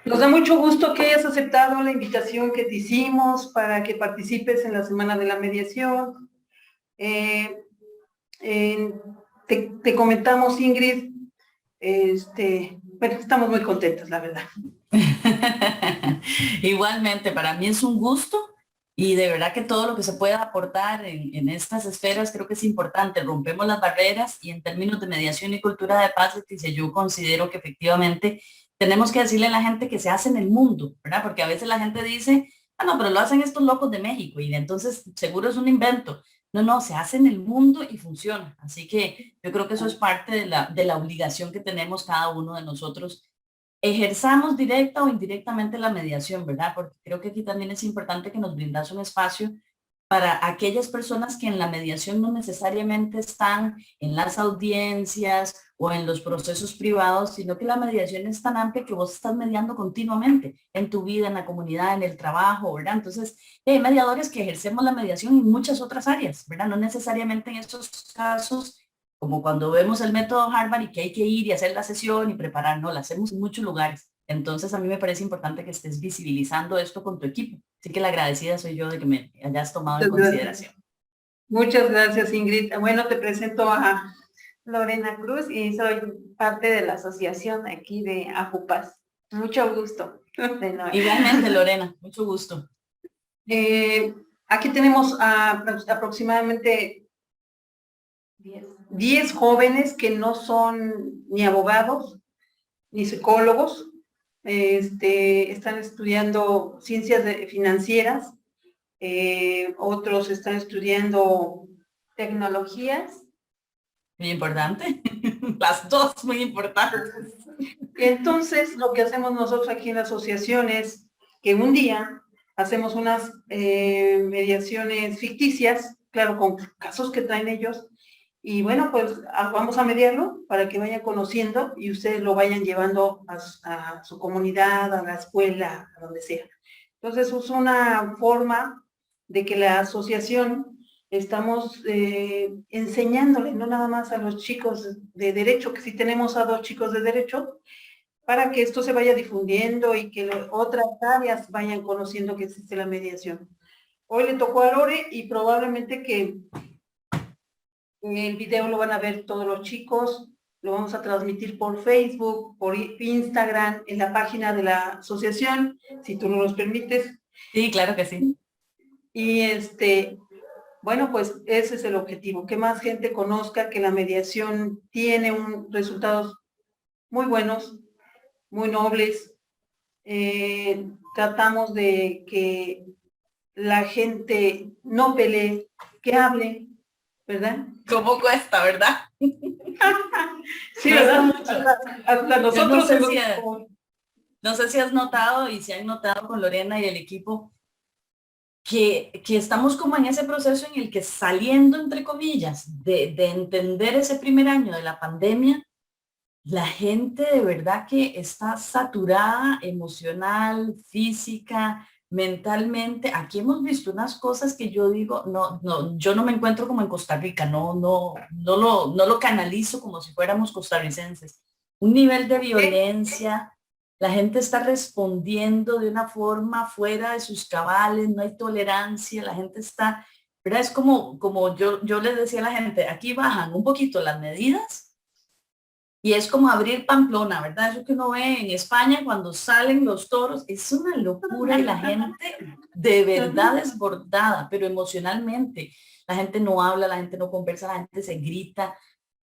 Nos da mucho gusto que hayas aceptado la invitación que te hicimos para que participes en la Semana de la Mediación. Eh, te comentamos, Ingrid, bueno, estamos muy contentos, la verdad. Igualmente, para mí es un gusto y de verdad que todo lo que se pueda aportar en estas esferas creo que es importante. Rompemos las barreras y en términos de mediación y cultura de paz, Leticia, yo considero que efectivamente tenemos que decirle a la gente que se hace en el mundo, ¿verdad? Porque a veces la gente dice, ah, no, pero lo hacen estos locos de México y entonces seguro es un invento. No, no, se hace en el mundo y funciona. Así que yo creo que eso es parte de la obligación que tenemos cada uno de nosotros ejerzamos directa o indirectamente la mediación, ¿verdad? Porque creo que aquí también es importante que nos brindas un espacio para aquellas personas que en la mediación no necesariamente están en las audiencias o en los procesos privados, sino que la mediación es tan amplia que vos estás mediando continuamente en tu vida, en la comunidad, en el trabajo, ¿verdad? Entonces, hay mediadores que ejercemos la mediación en muchas otras áreas, ¿verdad? No necesariamente en esos casos como cuando vemos el método Harvard y que hay que ir y hacer la sesión y preparar, no, la hacemos en muchos lugares. Entonces a mí me parece importante que estés visibilizando esto con tu equipo. Así que la agradecida soy yo de que me hayas tomado en Muchas gracias. consideración. Muchas gracias, Ingrid. Bueno, te presento a Lorena Cruz y soy parte de la asociación aquí de Ajupas. Mucho gusto. De nuevo. Igualmente, Lorena, mucho gusto. aquí tenemos aproximadamente 10 jóvenes que no son ni abogados ni psicólogos, están estudiando ciencias financieras, otros están estudiando Tecnologías. Muy importante. Las dos muy importantes. Entonces, lo que hacemos nosotros aquí en la asociación es que un día hacemos unas mediaciones ficticias, claro, con casos que traen ellos, y bueno, pues vamos a mediarlo para que vayan conociendo y ustedes lo vayan llevando a su comunidad, a la escuela, a donde sea. Entonces, es una forma de que la asociación estamos enseñándole, no nada más a los chicos de derecho, que sí tenemos a 2 chicos de derecho, para que esto se vaya difundiendo y que otras áreas vayan conociendo que existe la mediación. Hoy le tocó a Lore y probablemente que el video lo van a ver todos los chicos, lo vamos a transmitir por Facebook, por Instagram, en la página de la asociación, si tú no nos permites. Sí, claro que sí. Y bueno, pues ese es el objetivo, que más gente conozca que la mediación tiene resultados muy buenos, muy nobles. Tratamos de que la gente no pelee, que hable, ¿verdad? ¿Cómo cuesta, verdad? Sí, Cuesta ¿verdad? mucho. Hasta Yo no nosotros sé hemos... si, no sé si has notado y si han notado con Lorena y el equipo que estamos como en ese proceso en el que saliendo, entre comillas, de entender ese primer año de la pandemia, la gente de verdad que está saturada emocional, física, mentalmente. Aquí hemos visto unas cosas que yo digo, no, no, yo no me encuentro como en Costa Rica, no lo canalizo como si fuéramos costarricenses. Un nivel de violencia, la gente está respondiendo de una forma fuera de sus cabales, no hay tolerancia, la gente está, ¿verdad? Es como yo les decía a la gente, aquí bajan un poquito las medidas y es como abrir Pamplona, ¿verdad? Eso que uno ve en España cuando salen los toros, es una locura y la gente de verdad desbordada, pero emocionalmente. La gente no habla, la gente no conversa, la gente se grita.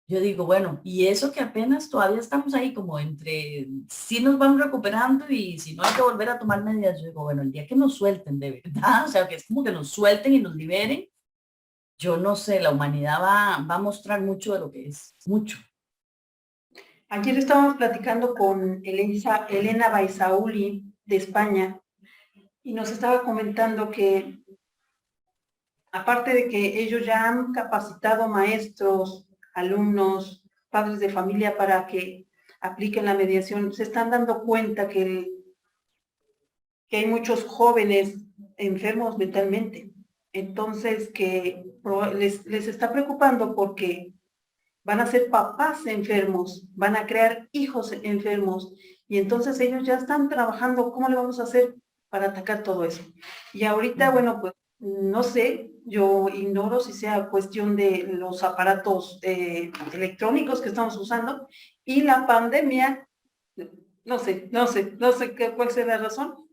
Yo digo, bueno, y eso que apenas todavía estamos ahí como entre, sí nos vamos recuperando y si no hay que volver a tomar medidas, yo digo, bueno, el día que nos suelten de verdad, o sea, que es como que nos suelten y nos liberen, yo no sé, la humanidad va a mostrar mucho de lo que es, mucho. Ayer estábamos platicando con Elena Baisauli de España y nos estaba comentando que aparte de que ellos ya han capacitado maestros, alumnos, padres de familia para que apliquen la mediación, se están dando cuenta que hay muchos jóvenes enfermos mentalmente. Entonces, que les está preocupando porque van a ser papás enfermos, van a crear hijos enfermos Y entonces ellos ya están trabajando, ¿cómo le vamos a hacer para atacar todo eso? Y ahorita, bueno, pues no sé, yo ignoro si sea cuestión de los aparatos electrónicos que estamos usando y la pandemia, no sé cuál sea la razón,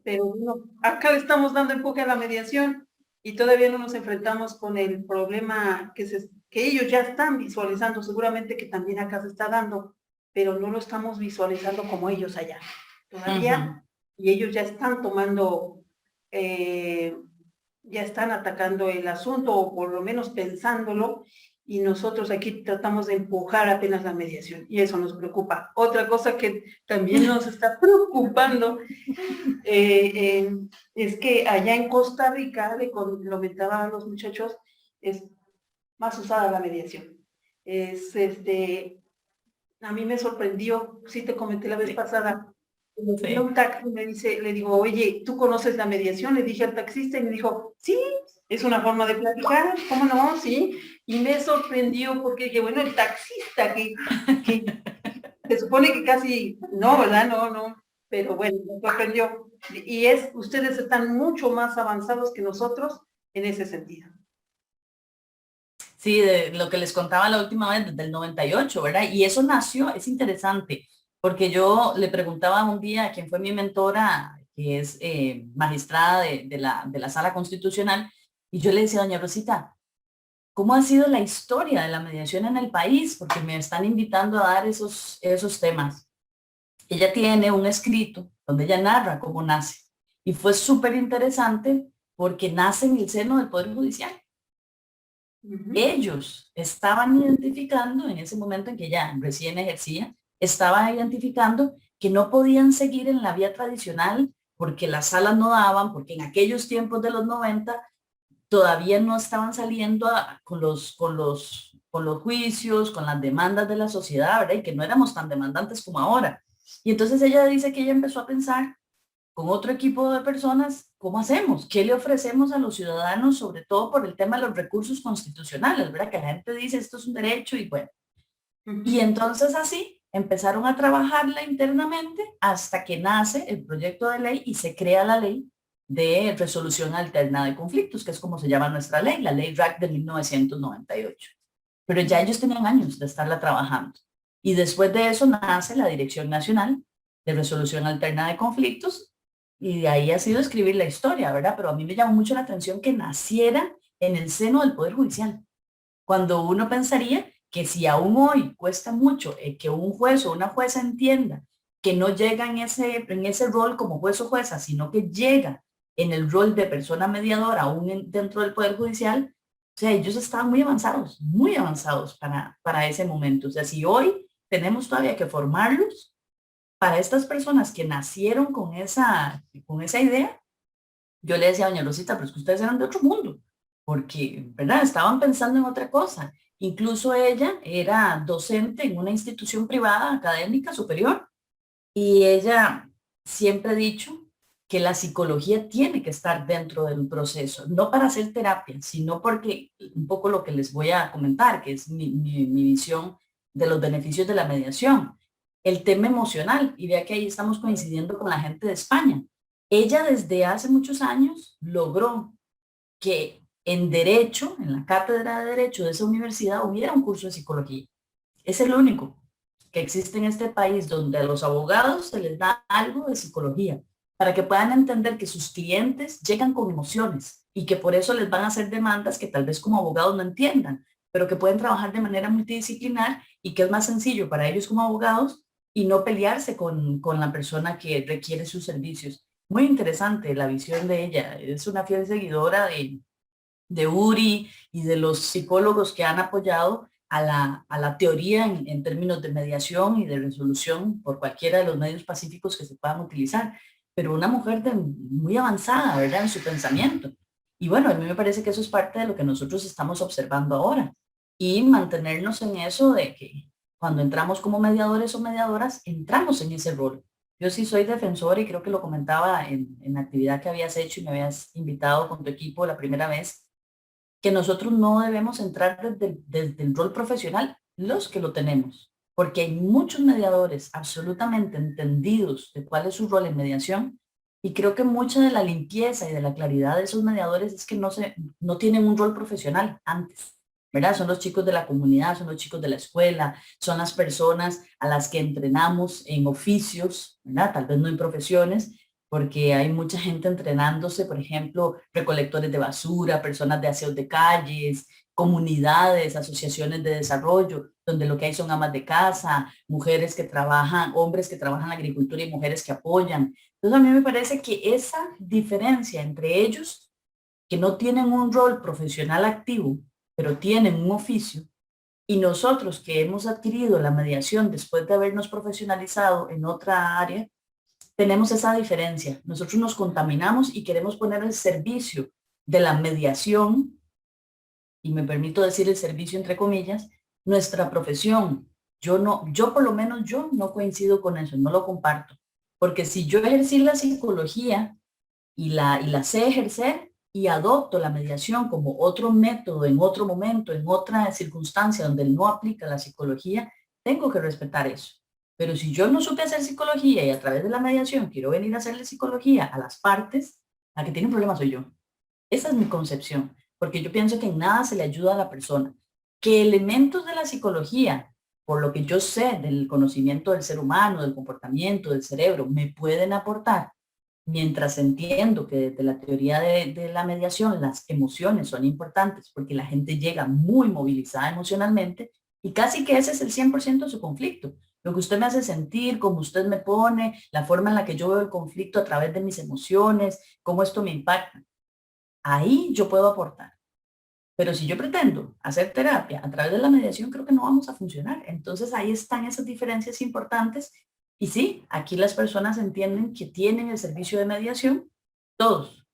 pero no, acá le estamos dando empuje a la mediación y todavía no nos enfrentamos con el problema que ellos ya están visualizando, seguramente que también acá se está dando, pero no lo estamos visualizando como ellos allá. Todavía, y ellos ya están tomando, ya están atacando el asunto, o por lo menos pensándolo, y nosotros aquí tratamos de empujar apenas la mediación, y eso nos preocupa. Otra cosa que también nos está preocupando es que allá en Costa Rica, le comentaba a los muchachos, es más usada la mediación. A mí me sorprendió, sí te comenté la vez pasada, me un taxi, le digo, oye, ¿tú conoces la mediación? Le dije al taxista y me dijo, sí, es una forma de platicar, ¿cómo no? Sí, y me sorprendió porque dije, bueno, el taxista que se supone que casi, no, ¿verdad? No, pero bueno, me sorprendió. Y ustedes están mucho más avanzados que nosotros en ese sentido. Sí, de lo que les contaba la última vez, desde el 98, ¿verdad? Y eso nació, es interesante, porque yo le preguntaba un día a quien fue mi mentora, que es magistrada de la Sala Constitucional, y yo le decía, doña Rosita, ¿cómo ha sido la historia de la mediación en el país? Porque me están invitando a dar esos temas. Ella tiene un escrito donde ella narra cómo nace, y fue súper interesante porque nace en el seno del Poder Judicial. Ellos estaban identificando, en ese momento en que ella recién ejercía, estaban identificando que no podían seguir en la vía tradicional porque las salas no daban, porque en aquellos tiempos de los 90 todavía no estaban saliendo con los juicios, con las demandas de la sociedad, ¿verdad? Y que no éramos tan demandantes como ahora. Y entonces ella dice que ella empezó a pensar con otro equipo de personas, ¿cómo hacemos? ¿Qué le ofrecemos a los ciudadanos, sobre todo por el tema de los recursos constitucionales, ¿verdad? Que la gente dice esto es un derecho y bueno. Y entonces así empezaron a trabajarla internamente hasta que nace el proyecto de ley y se crea la ley de resolución alterna de conflictos, que es como se llama nuestra ley, la ley RAC de 1998. Pero ya ellos tenían años de estarla trabajando. Y después de eso nace la Dirección Nacional de Resolución Alterna de Conflictos, y de ahí ha sido escribir la historia, ¿verdad? Pero a mí me llamó mucho la atención que naciera en el seno del Poder Judicial, cuando uno pensaría que si aún hoy cuesta mucho que un juez o una jueza entienda que no llega en ese rol como juez o jueza, sino que llega en el rol de persona mediadora aún dentro del Poder Judicial, o sea, ellos estaban muy avanzados para ese momento. O sea, si hoy tenemos todavía que formarlos, para estas personas que nacieron con esa idea, yo le decía a doña Rosita, pero es que ustedes eran de otro mundo, porque, ¿verdad? Estaban pensando en otra cosa. Incluso ella era docente en una institución privada académica superior y ella siempre ha dicho que la psicología tiene que estar dentro del proceso, no para hacer terapia, sino porque un poco lo que les voy a comentar, que es mi visión de los beneficios de la mediación, el tema emocional, y vea que ahí estamos coincidiendo con la gente de España. Ella desde hace muchos años logró que en Derecho, en la cátedra de Derecho de esa universidad, hubiera un curso de psicología. Es el único que existe en este país donde a los abogados se les da algo de psicología para que puedan entender que sus clientes llegan con emociones y que por eso les van a hacer demandas que tal vez como abogados no entiendan, pero que pueden trabajar de manera multidisciplinar y que es más sencillo para ellos como abogados y no pelearse con la persona que requiere sus servicios. Muy interesante la visión de ella. Es una fiel seguidora de URI y de los psicólogos que han apoyado a la teoría en términos de mediación y de resolución por cualquiera de los medios pacíficos que se puedan utilizar. Pero una mujer muy avanzada, ¿verdad? En su pensamiento. Y bueno, a mí me parece que eso es parte de lo que nosotros estamos observando ahora. Y mantenernos en eso de que cuando entramos como mediadores o mediadoras, entramos en ese rol. Yo sí soy defensora y creo que lo comentaba en la actividad que habías hecho y me habías invitado con tu equipo la primera vez, que nosotros no debemos entrar desde el rol profesional, los que lo tenemos. porque hay muchos mediadores absolutamente entendidos de cuál es su rol en mediación, y creo que mucha de la limpieza y de la claridad de esos mediadores es que no tienen un rol profesional antes, ¿verdad? Son los chicos de la comunidad, son los chicos de la escuela, son las personas a las que entrenamos en oficios, ¿verdad? Tal vez no en profesiones, porque hay mucha gente entrenándose, por ejemplo, recolectores de basura, personas de aseos de calles, comunidades, asociaciones de desarrollo, donde lo que hay son amas de casa, mujeres que trabajan, hombres que trabajan en la agricultura y mujeres que apoyan. Entonces a mí me parece que esa diferencia entre ellos, que no tienen un rol profesional activo, pero tienen un oficio, y nosotros que hemos adquirido la mediación después de habernos profesionalizado en otra área, tenemos esa diferencia. Nosotros nos contaminamos y queremos poner el servicio de la mediación, y me permito decir el servicio entre comillas, nuestra profesión. Yo por lo menos yo no coincido con eso, no lo comparto. Porque si yo ejercí la psicología y la sé ejercer y adopto la mediación como otro método en otro momento, en otra circunstancia donde no aplica la psicología, tengo que respetar eso. Pero si yo no supe hacer psicología y a través de la mediación quiero venir a hacerle psicología a las partes, la que tiene un problema soy yo. Esa es mi concepción, porque yo pienso que en nada se le ayuda a la persona. Que elementos de la psicología, por lo que yo sé del conocimiento del ser humano, del comportamiento, del cerebro, me pueden aportar, mientras entiendo que desde la teoría de la mediación las emociones son importantes, porque la gente llega muy movilizada emocionalmente y casi que ese es el 100% de su conflicto. Lo que usted me hace sentir, cómo usted me pone, la forma en la que yo veo el conflicto a través de mis emociones, cómo esto me impacta. Ahí yo puedo aportar. Pero si yo pretendo hacer terapia a través de la mediación, creo que no vamos a funcionar. Entonces ahí están esas diferencias importantes. Y sí, aquí las personas entienden que tienen el servicio de mediación, todos.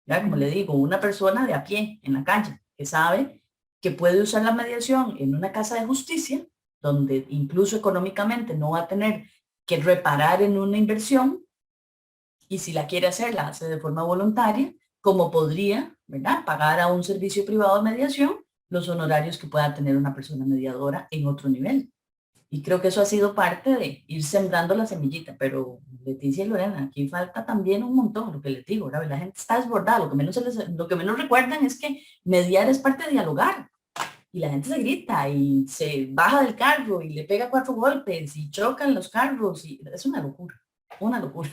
Ya, como le digo, una persona de a pie en la calle que sabe que puede usar la mediación en una casa de justicia, donde incluso económicamente no va a tener que reparar en una inversión, y si la quiere hacer, la hace de forma voluntaria, como podría, ¿verdad?, pagar a un servicio privado de mediación los honorarios que pueda tener una persona mediadora en otro nivel. Y creo que eso ha sido parte de ir sembrando la semillita, pero Leticia y Lorena, aquí falta también un montón, lo que les digo, ¿verdad? La gente está desbordada, lo que menos recuerdan es que mediar es parte de dialogar. Y la gente se grita y se baja del carro y le pega 4 golpes y chocan los carros y es una locura, una locura.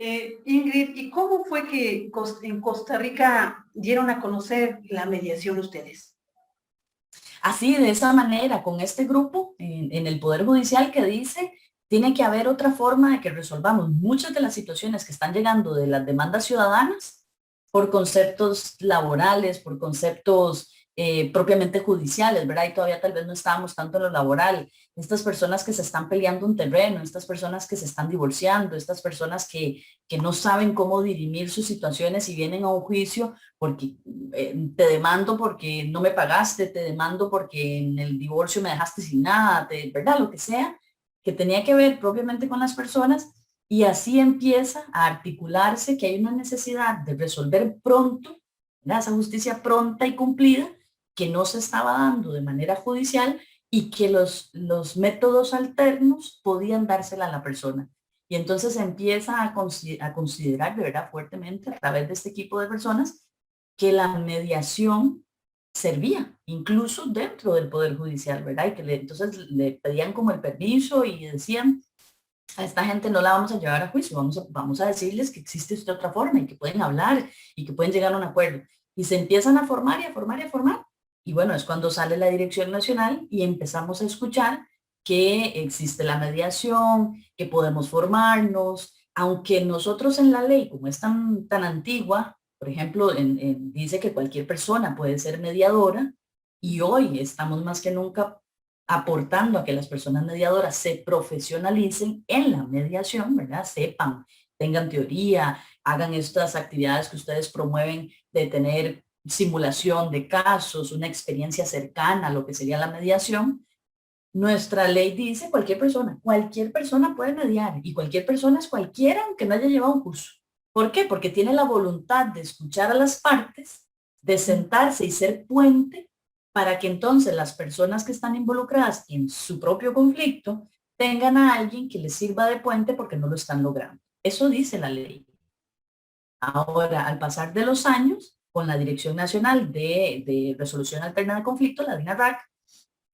Ingrid, ¿y cómo fue que en Costa Rica dieron a conocer la mediación ustedes? Así, de esa manera, con este grupo en el Poder Judicial que dice, tiene que haber otra forma de que resolvamos muchas de las situaciones que están llegando de las demandas ciudadanas por conceptos laborales, por conceptos propiamente judiciales, ¿verdad? Y todavía tal vez no estábamos tanto en lo laboral. Estas personas que se están peleando un terreno, estas personas que se están divorciando, estas personas que no saben cómo dirimir sus situaciones y vienen a un juicio porque te demando porque no me pagaste, te demando porque en el divorcio me dejaste sin nada, ¿verdad? Lo que sea, que tenía que ver propiamente con las personas, y así empieza a articularse que hay una necesidad de resolver pronto, ¿verdad?, esa justicia pronta y cumplida que no se estaba dando de manera judicial y que los métodos alternos podían dársela a la persona. Y entonces se empieza a considerar de verdad fuertemente a través de este equipo de personas que la mediación servía, incluso dentro del Poder Judicial, ¿verdad? Y que entonces le pedían como el permiso y decían, a esta gente no la vamos a llevar a juicio, vamos a decirles que existe esta otra forma y que pueden hablar y que pueden llegar a un acuerdo. Y se empiezan a formar y a formar y a formar. Y bueno, es cuando sale la Dirección Nacional y empezamos a escuchar que existe la mediación, que podemos formarnos, aunque nosotros en la ley, como es tan antigua, por ejemplo, dice que cualquier persona puede ser mediadora, y hoy estamos más que nunca aportando a que las personas mediadoras se profesionalicen en la mediación, ¿verdad? Sepan, tengan teoría, hagan estas actividades que ustedes promueven de tener simulación de casos, una experiencia cercana a lo que sería la mediación. Nuestra ley dice cualquier persona puede mediar, y cualquier persona es cualquiera aunque no haya llevado un curso. ¿Por qué? Porque tiene la voluntad de escuchar a las partes, de sentarse y ser puente para que entonces las personas que están involucradas en su propio conflicto tengan a alguien que les sirva de puente porque no lo están logrando. Eso dice la ley. Ahora, al pasar de los años, con la Dirección Nacional de Resolución Alterna de Conflictos, la DINARAC,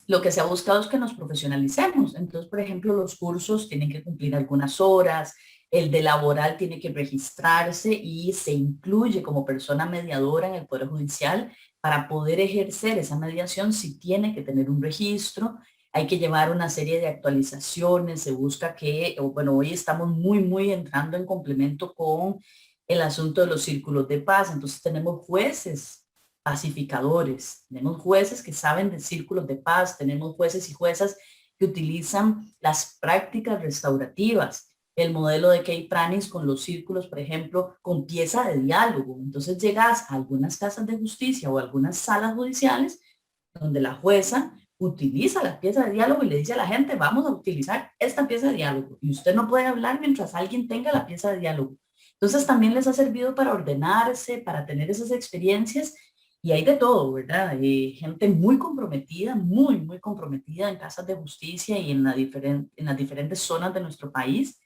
lo que se ha buscado es que nos profesionalicemos. Entonces, por ejemplo, los cursos tienen que cumplir algunas horas, el de laboral tiene que registrarse y se incluye como persona mediadora en el Poder Judicial. Para poder ejercer esa mediación, sí tiene que tener un registro, hay que llevar una serie de actualizaciones, se busca que, bueno, hoy estamos muy entrando en complemento con el asunto de los círculos de paz. Entonces tenemos jueces pacificadores, tenemos jueces que saben de círculos de paz, tenemos jueces y juezas que utilizan las prácticas restaurativas, el modelo de Kay Pranis con los círculos, por ejemplo, con pieza de diálogo. Entonces llegas a algunas casas de justicia o algunas salas judiciales donde la jueza utiliza la pieza de diálogo y le dice a la gente, vamos a utilizar esta pieza de diálogo y usted no puede hablar mientras alguien tenga la pieza de diálogo. Entonces también les ha servido para ordenarse, para tener esas experiencias y hay de todo, ¿verdad? Gente muy comprometida, muy comprometida en casas de justicia y en las diferentes zonas de nuestro país.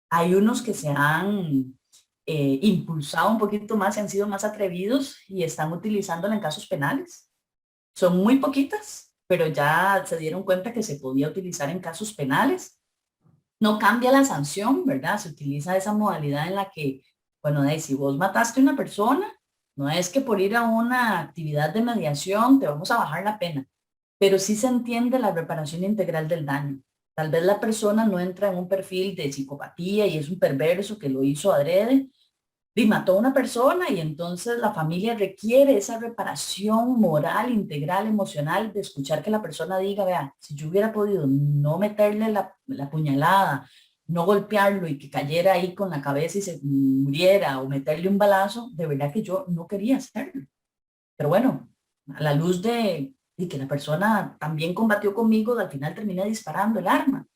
Hay unos que se han impulsado un poquito más y han sido más atrevidos y están utilizándola en casos penales. Son muy poquitas, pero ya se dieron cuenta que se podía utilizar en casos penales. No cambia la sanción, ¿verdad? Se utiliza esa modalidad en la que, bueno, si vos mataste a una persona, no es que por ir a una actividad de mediación te vamos a bajar la pena, pero sí se entiende la reparación integral del daño. Tal vez la persona no entra en un perfil de psicopatía y es un perverso que lo hizo adrede y mató a una persona y entonces la familia requiere esa reparación moral, integral, emocional, de escuchar que la persona diga, vea, si yo hubiera podido no meterle la puñalada, no golpearlo y que cayera ahí con la cabeza y se muriera o meterle un balazo, de verdad que yo no quería hacerlo. Pero bueno, a la luz de que la persona también combatió conmigo, al final termina disparando el arma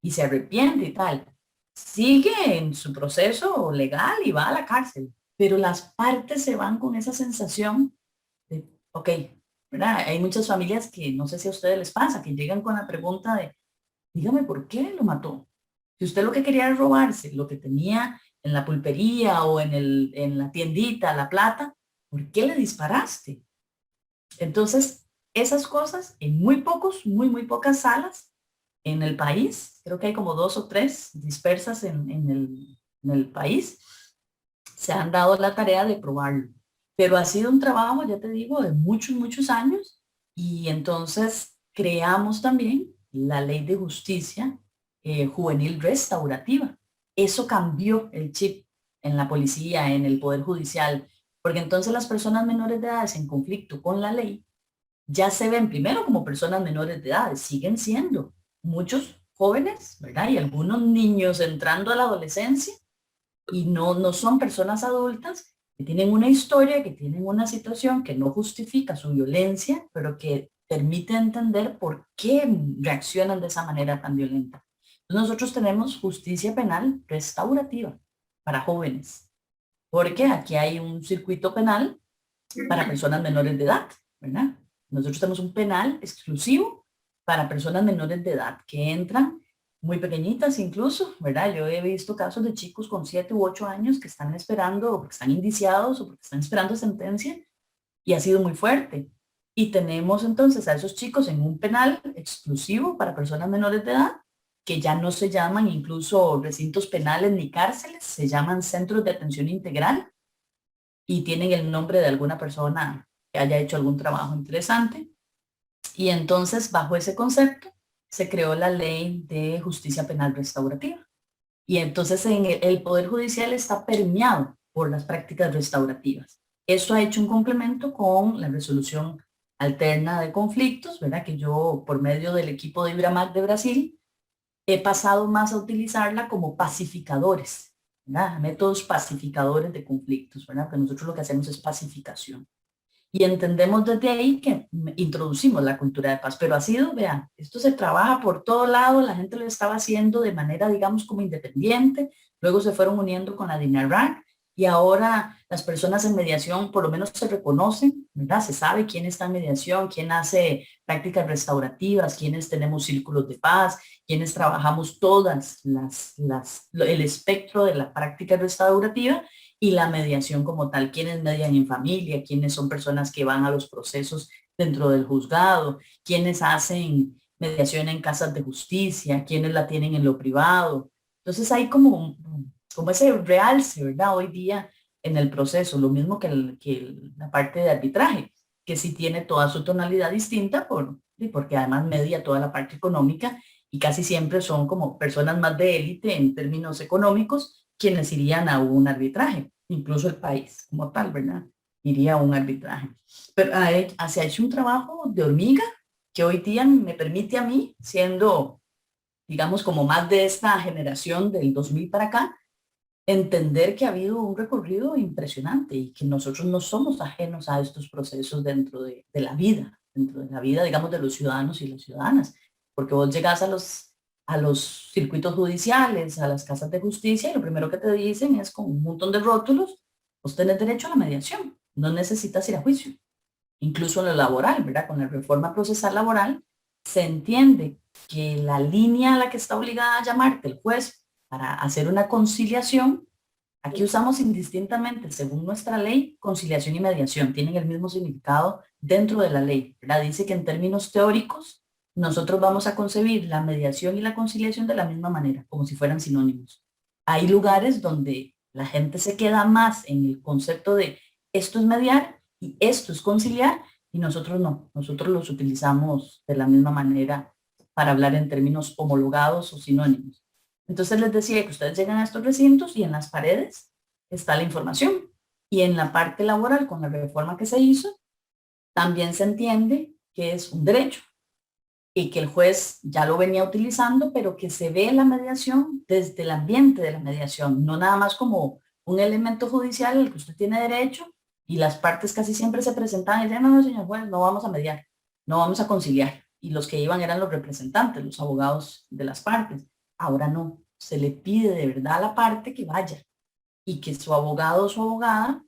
y se arrepiente y tal. Sigue en su proceso legal y va a la cárcel, pero las partes se van con esa sensación de, ok, ¿verdad? Hay muchas familias que no sé si a ustedes les pasa, que llegan con la pregunta de, dígame por qué lo mató. Si usted lo que quería era robarse, lo que tenía en la pulpería o en la tiendita, la plata, ¿por qué le disparaste? Entonces, esas cosas en muy pocas salas en el país, creo que hay como 2 o 3 dispersas en el país, se han dado la tarea de probarlo. Pero ha sido un trabajo, ya te digo, de muchos años y entonces creamos también la ley de justicia juvenil restaurativa. Eso cambió el chip en la policía, en el poder judicial, porque entonces las personas menores de edad en conflicto con la ley ya se ven primero como personas menores de edad, siguen siendo muchos jóvenes, ¿verdad? Y algunos niños entrando a la adolescencia y no son personas adultas que tienen una historia, que tienen una situación que no justifica su violencia, pero que permite entender por qué reaccionan de esa manera tan violenta. Entonces nosotros tenemos justicia penal restaurativa para jóvenes, porque aquí hay un circuito penal para personas menores de edad, ¿verdad? Nosotros tenemos un penal exclusivo para personas menores de edad que entran muy pequeñitas incluso, ¿verdad? Yo he visto casos de chicos con 7 u 8 años que están esperando, o porque están indiciados, o porque están esperando sentencia, y ha sido muy fuerte. Y tenemos entonces a esos chicos en un penal exclusivo para personas menores de edad, que ya no se llaman incluso recintos penales ni cárceles, se llaman centros de atención integral, y tienen el nombre de alguna persona que haya hecho algún trabajo interesante. Y entonces, bajo ese concepto, se creó la ley de justicia penal restaurativa. Y entonces en el Poder Judicial está permeado por las prácticas restaurativas. Eso ha hecho un complemento con la resolución alterna de conflictos, ¿verdad? Que yo, por medio del equipo de IBRAMAC de Brasil, he pasado más a utilizarla como pacificadores, ¿verdad? Métodos pacificadores de conflictos, ¿verdad? Que nosotros lo que hacemos es pacificación. Y entendemos desde ahí que introducimos la cultura de paz, pero ha sido, vean, esto se trabaja por todo lado, la gente lo estaba haciendo de manera, digamos, como independiente, luego se fueron uniendo con la DINARAC, y ahora las personas en mediación por lo menos se reconocen, ¿verdad? Se sabe quién está en mediación, quién hace prácticas restaurativas, quiénes tenemos círculos de paz, quienes trabajamos todas el espectro de la práctica restaurativa y la mediación como tal, quienes median en familia, quienes son personas que van a los procesos dentro del juzgado, quienes hacen mediación en casas de justicia, quienes la tienen en lo privado. Entonces hay como ese realce, ¿verdad? Hoy día en el proceso, lo mismo que la parte de arbitraje, que sí tiene toda su tonalidad distinta porque además media toda la parte económica y casi siempre son como personas más de élite en términos económicos quienes irían a un arbitraje, incluso el país como tal, ¿verdad? Iría a un arbitraje. Pero se ha hecho un trabajo de hormiga que hoy día me permite a mí, siendo, digamos, como más de esta generación del 2000 para acá, entender que ha habido un recorrido impresionante y que nosotros no somos ajenos a estos procesos dentro de la vida, digamos, de los ciudadanos y las ciudadanas, porque vos llegás a los circuitos judiciales, a las casas de justicia, y lo primero que te dicen es con un montón de rótulos, vos tenés derecho a la mediación, no necesitas ir a juicio. Incluso en lo laboral, ¿verdad? Con la reforma procesal laboral, se entiende que la línea a la que está obligada a llamarte el juez para hacer una conciliación, aquí usamos indistintamente, según nuestra ley, conciliación y mediación, tienen el mismo significado dentro de la ley, ¿verdad? Dice que en términos teóricos, nosotros vamos a concebir la mediación y la conciliación de la misma manera, como si fueran sinónimos. Hay lugares donde la gente se queda más en el concepto de esto es mediar y esto es conciliar, y nosotros no, nosotros los utilizamos de la misma manera para hablar en términos homologados o sinónimos. Entonces les decía que ustedes llegan a estos recintos y en las paredes está la información. Y en la parte laboral, con la reforma que se hizo, también se entiende que es un derecho y que el juez ya lo venía utilizando, pero que se ve la mediación desde el ambiente de la mediación, no nada más como un elemento judicial al que usted tiene derecho y las partes casi siempre se presentaban y decían, no, no, señor juez, no vamos a mediar, no vamos a conciliar. Y los que iban eran los representantes, los abogados de las partes. Ahora no, se le pide de verdad a la parte que vaya y que su abogado o su abogada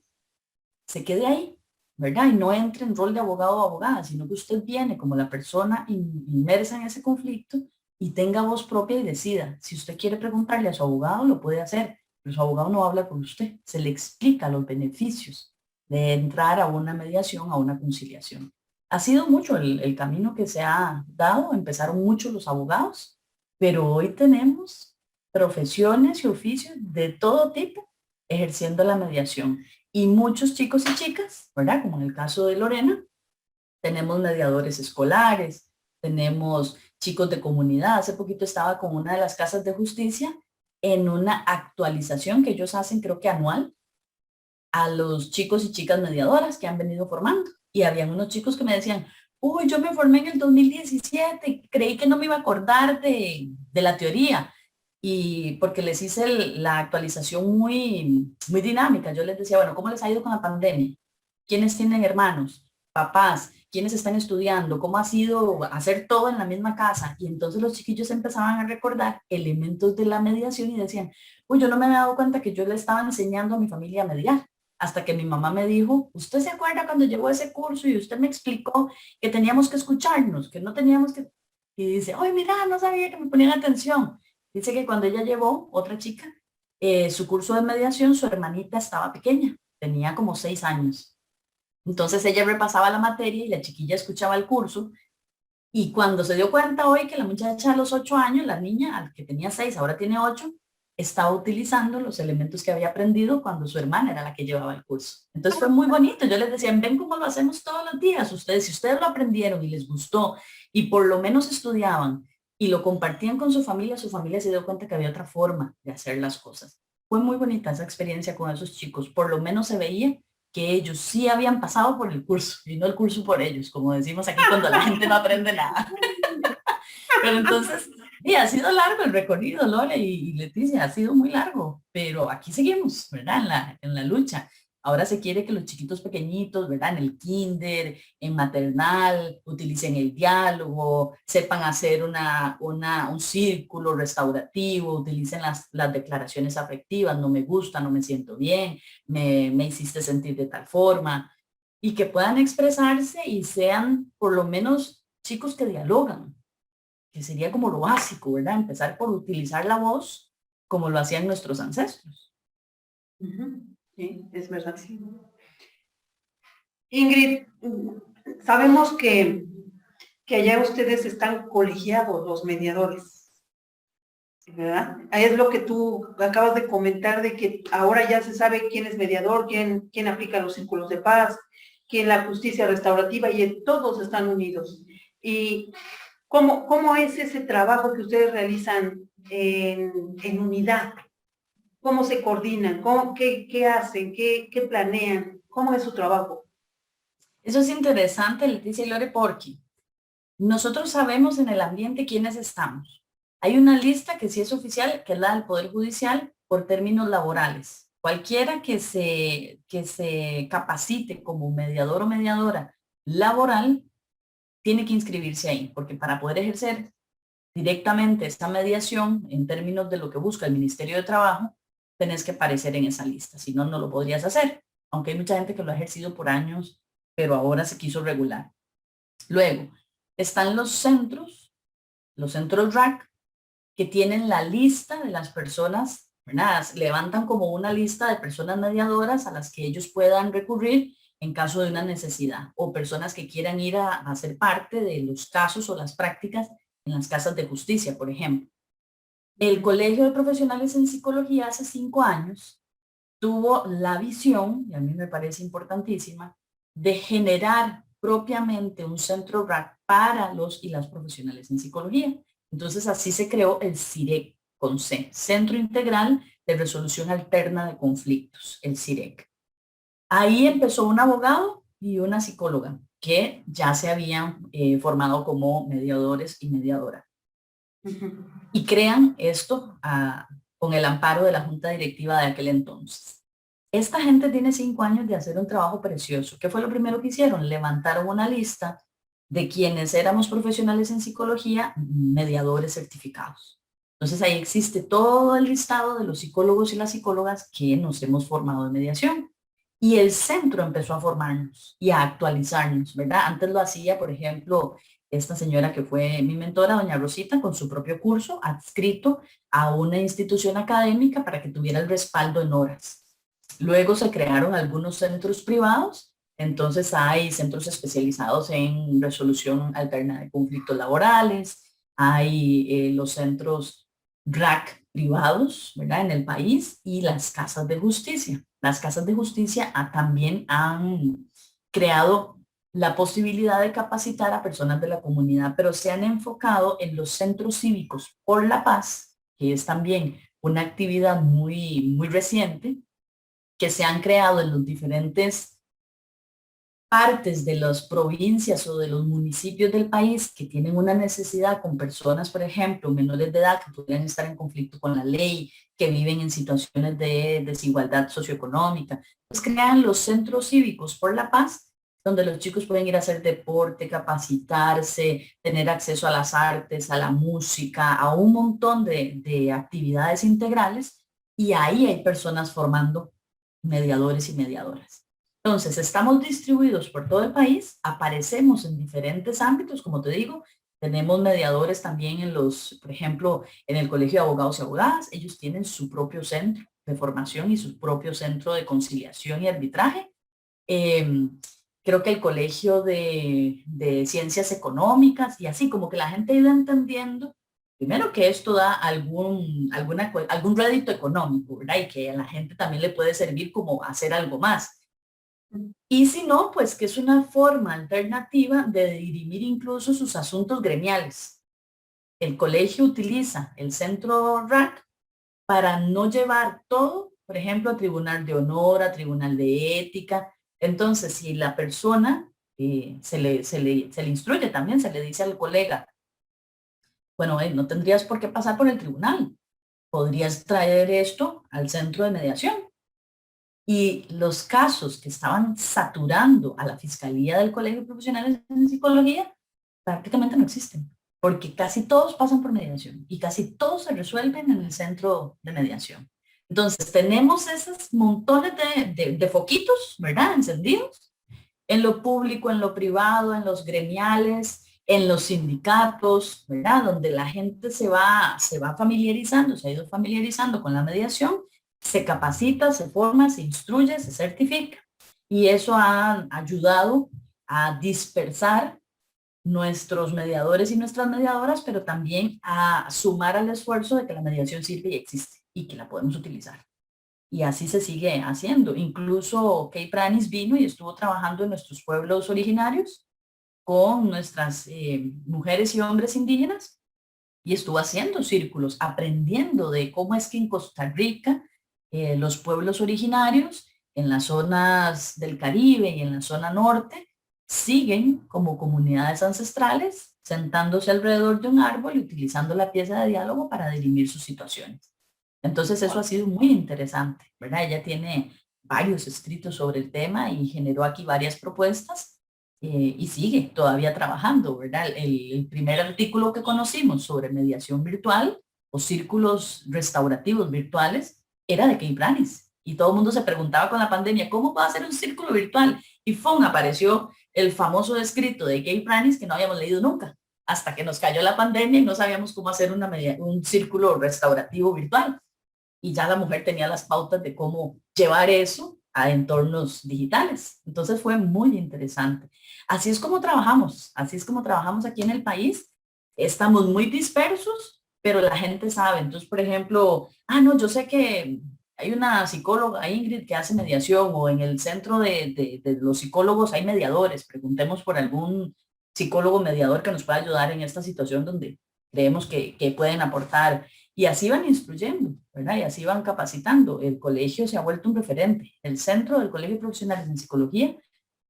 se quede ahí, ¿verdad? Y no entre en rol de abogado o abogada, sino que usted viene como la persona inmersa en ese conflicto y tenga voz propia y decida. Si usted quiere preguntarle a su abogado, lo puede hacer, pero su abogado no habla con usted, se le explica los beneficios de entrar a una mediación, a una conciliación. Ha sido mucho el camino que se ha dado, empezaron muchos los abogados, pero hoy tenemos profesiones y oficios de todo tipo ejerciendo la mediación. Y muchos chicos y chicas, ¿verdad? Como en el caso de Lorena, tenemos mediadores escolares, tenemos chicos de comunidad. Hace poquito estaba con una de las casas de justicia en una actualización que ellos hacen, creo que anual, a los chicos y chicas mediadoras que han venido formando. Y habían unos chicos que me decían, uy, yo me formé en el 2017 y creí que no me iba a acordar de la teoría. Y porque les hice la actualización muy dinámica. Yo les decía, bueno, ¿cómo les ha ido con la pandemia? ¿Quiénes tienen hermanos, papás? ¿Quiénes están estudiando? ¿Cómo ha sido hacer todo en la misma casa? Y entonces los chiquillos empezaban a recordar elementos de la mediación y decían, uy, yo no me había dado cuenta que yo le estaba enseñando a mi familia a mediar. Hasta que mi mamá me dijo, ¿usted se acuerda cuando llevó ese curso y usted me explicó que teníamos que escucharnos, que no teníamos que... Y dice, ay, mira, no sabía que me ponían atención. Dice que cuando ella llevó, otra chica, su curso de mediación, su hermanita estaba pequeña, tenía como 6 años. Entonces ella repasaba la materia y la chiquilla escuchaba el curso. Y cuando se dio cuenta hoy que la muchacha a los 8 años, la niña, al que tenía 6, ahora tiene 8, estaba utilizando los elementos que había aprendido cuando su hermana era la que llevaba el curso. Entonces fue muy bonito. Yo les decía, ven cómo lo hacemos todos los días. Ustedes, si ustedes lo aprendieron y les gustó y por lo menos estudiaban y lo compartían con su familia se dio cuenta que había otra forma de hacer las cosas. Fue muy bonita esa experiencia con esos chicos. Por lo menos se veía que ellos sí habían pasado por el curso y no el curso por ellos, como decimos aquí cuando la gente no aprende nada. Pero entonces, y ha sido largo el recorrido, Lore y Leticia, ha sido muy largo, pero aquí seguimos, ¿verdad? En la lucha. Ahora se quiere que los chiquitos pequeñitos, ¿verdad? En el kinder, en maternal, utilicen el diálogo, sepan hacer un círculo restaurativo, utilicen las declaraciones afectivas, no me gusta, no me siento bien, me hiciste sentir de tal forma, y que puedan expresarse y sean por lo menos chicos que dialogan, que sería como lo básico, ¿verdad? Empezar por utilizar la voz como lo hacían nuestros ancestros. Sí, es verdad. Ingrid, sabemos que allá ustedes están colegiados, los mediadores, ¿verdad? Ahí es lo que tú acabas de comentar, de que ahora ya se sabe quién es mediador, quién aplica los círculos de paz, quién la justicia restaurativa, y todos están unidos. ¿Y cómo es ese trabajo que ustedes realizan en unidad? ¿Cómo se coordinan? ¿Qué hacen? ¿Qué planean? ¿Cómo es su trabajo? Eso es interesante, Leticia y Lore, porque nosotros sabemos en el ambiente quiénes estamos. Hay una lista que sí es oficial, que es la del Poder Judicial por términos laborales. Cualquiera que se capacite como mediador o mediadora laboral tiene que inscribirse ahí, porque para poder ejercer directamente esta mediación en términos de lo que busca el Ministerio de Trabajo, tenés que aparecer en esa lista, si no, no lo podrías hacer, aunque hay mucha gente que lo ha ejercido por años, pero ahora se quiso regular. Luego, están los centros RAC, que tienen la lista de las personas, ¿verdad? Levantan como una lista de personas mediadoras a las que ellos puedan recurrir en caso de una necesidad, o personas que quieran ir a ser parte de los casos o las prácticas en las casas de justicia, por ejemplo. El Colegio de Profesionales en Psicología hace 5 años tuvo la visión, y a mí me parece importantísima, de generar propiamente un centro RAC para los y las profesionales en psicología. Entonces así se creó el CIREC con C, Centro Integral de Resolución Alterna de Conflictos, el CIREC. Ahí empezó un abogado y una psicóloga que ya se habían formado como mediadores y mediadoras. Y crean esto con el amparo de la Junta Directiva de aquel entonces. Esta gente tiene 5 años de hacer un trabajo precioso. ¿Qué fue lo primero que hicieron? Levantaron una lista de quienes éramos profesionales en psicología, mediadores certificados. Entonces ahí existe todo el listado de los psicólogos y las psicólogas que nos hemos formado en mediación. Y el centro empezó a formarnos y a actualizarnos, ¿verdad? Antes lo hacía, por ejemplo, esta señora que fue mi mentora, doña Rosita, con su propio curso adscrito a una institución académica para que tuviera el respaldo en horas. Luego se crearon algunos centros privados, entonces hay centros especializados en resolución alterna de conflictos laborales, hay los centros RAC privados, ¿verdad? En el país, y las casas de justicia. Las casas de justicia también han creado la posibilidad de capacitar a personas de la comunidad, pero se han enfocado en los centros cívicos por la paz, que es también una actividad muy reciente, que se han creado en los diferentes partes de las provincias o de los municipios del país que tienen una necesidad con personas, por ejemplo, menores de edad que podrían estar en conflicto con la ley, que viven en situaciones de desigualdad socioeconómica. Pues crean los centros cívicos por la paz, donde los chicos pueden ir a hacer deporte, capacitarse, tener acceso a las artes, a la música, a un montón de actividades integrales, y ahí hay personas formando mediadores y mediadoras. Entonces, estamos distribuidos por todo el país, aparecemos en diferentes ámbitos, como te digo, tenemos mediadores también por ejemplo, en el Colegio de Abogados y Abogadas, ellos tienen su propio centro de formación y su propio centro de conciliación y arbitraje. Creo que el Colegio de Ciencias Económicas, y así como que la gente ha ido entendiendo, primero que esto da algún rédito económico, ¿verdad? Y que a la gente también le puede servir como hacer algo más. Y si no, pues que es una forma alternativa de dirimir incluso sus asuntos gremiales. El colegio utiliza el centro RAC para no llevar todo, por ejemplo, a tribunal de honor, a tribunal de ética. Entonces, si la persona se le instruye también, se le dice al colega, bueno, no tendrías por qué pasar por el tribunal. Podrías traer esto al centro de mediación. Y los casos que estaban saturando a la Fiscalía del Colegio de Profesionales en Psicología prácticamente no existen, porque casi todos pasan por mediación y casi todos se resuelven en el centro de mediación. Entonces, tenemos esos montones de foquitos, ¿verdad? Encendidos, en lo público, en lo privado, en los gremiales, en los sindicatos, ¿verdad? Donde la gente se va familiarizando, se ha ido familiarizando con la mediación, se capacita, se forma, se instruye, se certifica, y eso ha ayudado a dispersar nuestros mediadores y nuestras mediadoras, pero también a sumar al esfuerzo de que la mediación sirve y existe y que la podemos utilizar. Y así se sigue haciendo. Incluso Kay Pranis vino y estuvo trabajando en nuestros pueblos originarios con nuestras mujeres y hombres indígenas y estuvo haciendo círculos, aprendiendo de cómo es que en Costa Rica los pueblos originarios en las zonas del Caribe y en la zona norte siguen como comunidades ancestrales, sentándose alrededor de un árbol y utilizando la pieza de diálogo para dirimir sus situaciones. Entonces eso ha sido muy interesante, ¿verdad? Ella tiene varios escritos sobre el tema y generó aquí varias propuestas y sigue todavía trabajando, ¿verdad? El primer artículo que conocimos sobre mediación virtual o círculos restaurativos virtuales era de Kay Pranis. Y todo el mundo se preguntaba con la pandemia, ¿cómo va a ser un círculo virtual? Y ¡fum! Apareció el famoso escrito de Kay Pranis que no habíamos leído nunca, hasta que nos cayó la pandemia y no sabíamos cómo hacer un círculo restaurativo virtual. Y ya la mujer tenía las pautas de cómo llevar eso a entornos digitales. Entonces fue muy interesante. Así es como trabajamos, así es como trabajamos aquí en el país. Estamos muy dispersos, pero la gente sabe. Entonces, por ejemplo, no, yo sé que hay una psicóloga, Ingrid, que hace mediación, o en el centro de los psicólogos hay mediadores. Preguntemos por algún psicólogo mediador que nos pueda ayudar en esta situación donde creemos que pueden aportar. Y así van instruyendo, ¿verdad? Y así van capacitando. El colegio se ha vuelto un referente. El centro del Colegio de Profesionales en Psicología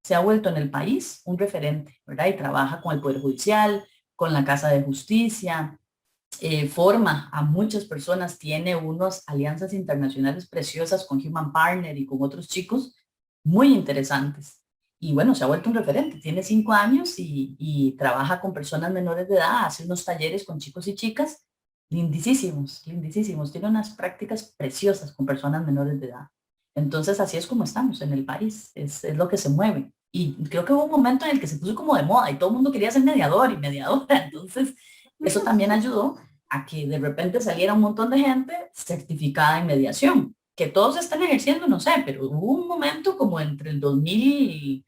se ha vuelto en el país un referente, ¿verdad? Y trabaja con el Poder Judicial, con la Casa de Justicia, forma a muchas personas, tiene unas alianzas internacionales preciosas con Human Partner y con otros chicos muy interesantes. Y bueno, se ha vuelto un referente. Tiene 5 años y trabaja con personas menores de edad, hace unos talleres con chicos y chicas lindísimos, lindísimos. Tiene unas prácticas preciosas con personas menores de edad. Entonces, así es como estamos en el país, es lo que se mueve. Y creo que hubo un momento en el que se puso como de moda y todo el mundo quería ser mediador y mediadora. Entonces, eso también ayudó a que de repente saliera un montón de gente certificada en mediación. Que todos están ejerciendo, no sé, pero hubo un momento como entre el 2000,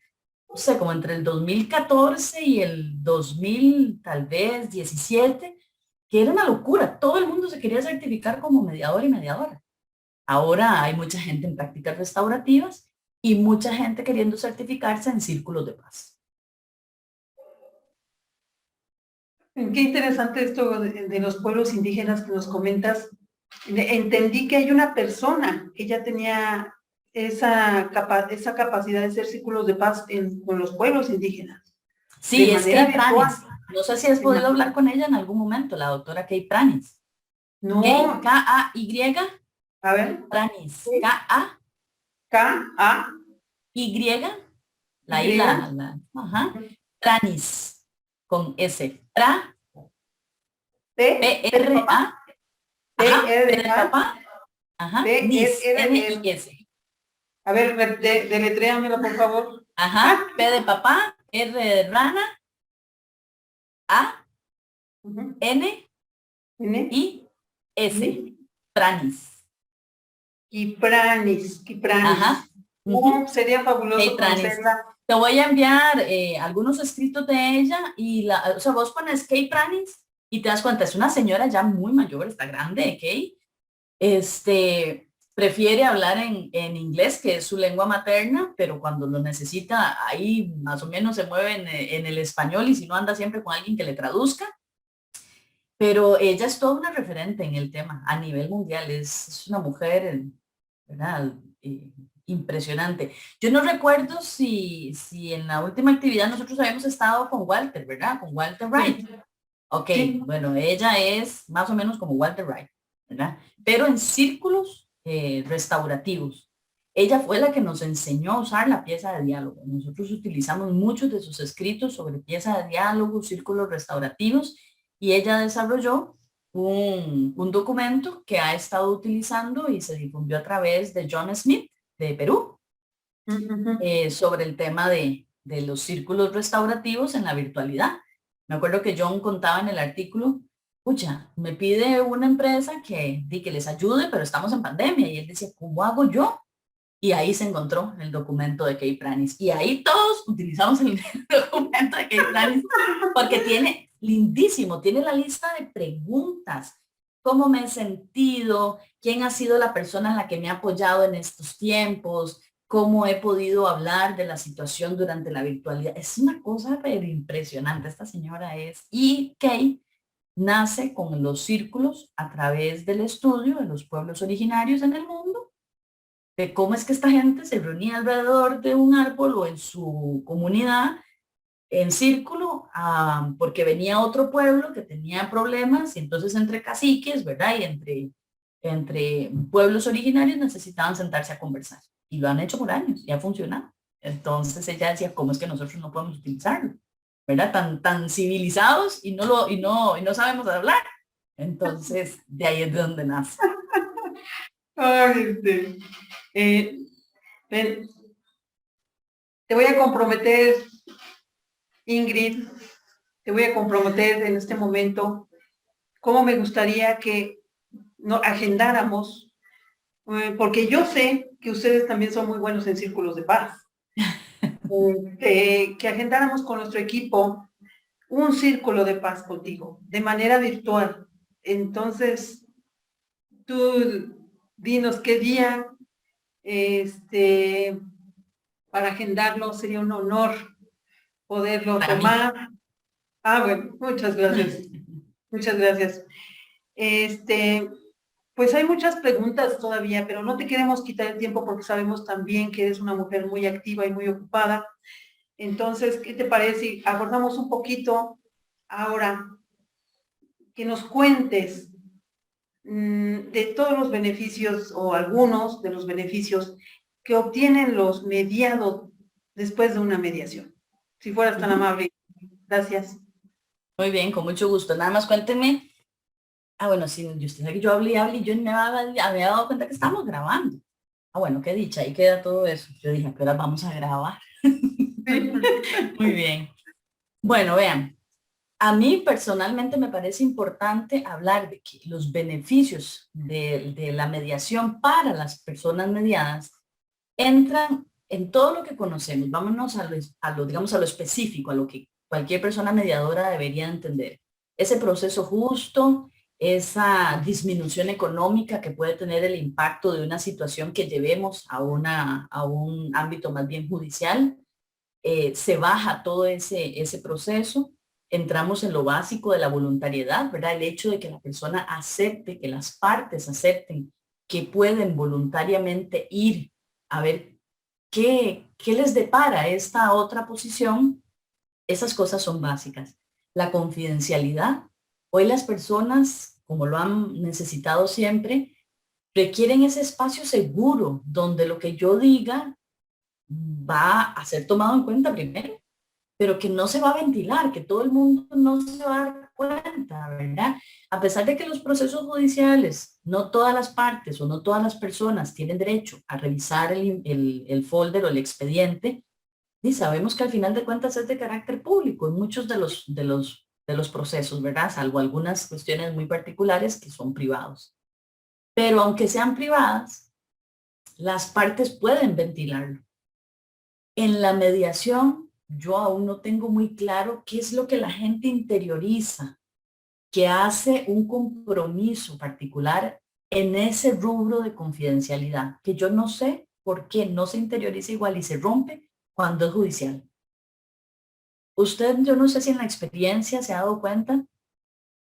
no sé, como entre el 2014 y el 2000, tal vez 17, que era una locura. Todo el mundo se quería certificar como mediador y mediadora. Ahora hay mucha gente en prácticas restaurativas y mucha gente queriendo certificarse en círculos de paz. Qué interesante esto de los pueblos indígenas que nos comentas. Entendí que hay una persona que ya tenía esa capacidad de hacer círculos de paz con los pueblos indígenas. Sí, es Kay Pranis. No sé si has podido hablar con ella en algún momento, la doctora Kay Pranis. No. Kay, K-A-Y. A ver. Pranis. K-A. K-A-Y. La I, ajá. Pranis. Con S. Pra. P-R-A. Ajá. P de papá. Ajá. Nis. N-I-S. A ver, deletréamela, por favor. Ajá. P de papá. R de rana. A. N. I. S. Pranis. Kipranis. Ajá. Sería fabuloso conocerla. Te voy a enviar algunos escritos de ella y o sea, vos pones Kay Pranis y te das cuenta, es una señora ya muy mayor, está grande, Kay. Prefiere hablar en inglés, que es su lengua materna, pero cuando lo necesita, ahí más o menos se mueve en el español y si no anda siempre con alguien que le traduzca. Pero ella es toda una referente en el tema a nivel mundial, es una mujer, ¿verdad? Impresionante. Yo no recuerdo si en la última actividad nosotros habíamos estado con Walter, ¿verdad? Con Walter Wright. Ok, sí. Bueno, ella es más o menos como Walter Wright, ¿verdad? Pero en círculos restaurativos. Ella fue la que nos enseñó a usar la pieza de diálogo. Nosotros utilizamos muchos de sus escritos sobre pieza de diálogo, círculos restaurativos, y ella desarrolló un documento que ha estado utilizando y se difundió a través de John Smith de Perú sobre el tema de los círculos restaurativos en la virtualidad. Me acuerdo que John contaba en el artículo, pucha, me pide una empresa que les ayude, pero estamos en pandemia. Y él decía, ¿cómo hago yo? Y ahí se encontró el documento de Kay Pranis. Y ahí todos utilizamos el documento de Kay Pranis porque tiene, lindísimo, tiene la lista de preguntas. ¿Cómo me he sentido? ¿Quién ha sido la persona en la que me ha apoyado en estos tiempos? ¿Cómo he podido hablar de la situación durante la virtualidad? Es una cosa pero impresionante. Esta señora es. Y Kay nace con los círculos a través del estudio de los pueblos originarios en el mundo, de cómo es que esta gente se reunía alrededor de un árbol o en su comunidad en círculo, porque venía otro pueblo que tenía problemas y entonces entre caciques, ¿verdad? Y entre pueblos originarios necesitaban sentarse a conversar. Y lo han hecho por años y ha funcionado. Entonces ella decía, ¿cómo es que nosotros no podemos utilizarlo? ¿Verdad? Tan civilizados y no sabemos hablar. Entonces, de ahí es de donde nace. Ay, ven, te voy a comprometer, Ingrid, te voy a comprometer en este momento cómo me gustaría que agendáramos, porque yo sé que ustedes también son muy buenos en círculos de paz, que agendáramos con nuestro equipo un círculo de paz contigo, de manera virtual. Entonces, tú dinos qué día, para agendarlo sería un honor poderlo Para mí. tomar. Bueno, muchas gracias. Muchas gracias. Pues hay muchas preguntas todavía, pero no te queremos quitar el tiempo porque sabemos también que eres una mujer muy activa y muy ocupada. Entonces, ¿qué te parece si abordamos un poquito ahora que nos cuentes de todos los beneficios o algunos de los beneficios que obtienen los mediados después de una mediación? Si fueras tan amable. Gracias. Muy bien, con mucho gusto. Nada más cuéntenme. Bueno, sí, usted sabe que yo hablé y hablé y yo ni me había dado cuenta que estamos grabando. Bueno, qué dicha, ahí queda todo eso. Yo dije, pero vamos a grabar. Muy bien. Bueno, vean, a mí personalmente me parece importante hablar de que los beneficios de la mediación para las personas mediadas entran en todo lo que conocemos. Vámonos digamos, a lo específico, a lo que cualquier persona mediadora debería entender. Ese proceso justo, esa disminución económica que puede tener el impacto de una situación que llevemos a un ámbito más bien judicial. Se baja todo ese proceso. Entramos en lo básico de la voluntariedad, ¿verdad? El hecho de que la persona acepte, que las partes acepten que pueden voluntariamente ir a ver qué les depara esta otra posición. Esas cosas son básicas. La confidencialidad. Hoy las personas, como lo han necesitado siempre, requieren ese espacio seguro donde lo que yo diga va a ser tomado en cuenta primero, pero que no se va a ventilar, que todo el mundo no se va a dar cuenta, ¿verdad? A pesar de que los procesos judiciales, no todas las partes o no todas las personas tienen derecho a revisar el folder o el expediente, y sabemos que al final de cuentas es de carácter público en muchos de los procesos, ¿verdad? Salvo algunas cuestiones muy particulares que son privados. Pero aunque sean privadas, las partes pueden ventilarlo. En la mediación, yo aún no tengo muy claro qué es lo que la gente interioriza, que hace un compromiso particular en ese rubro de confidencialidad, que yo no sé por qué no se interioriza igual y se rompe cuando es judicial. Usted, yo no sé si en la experiencia se ha dado cuenta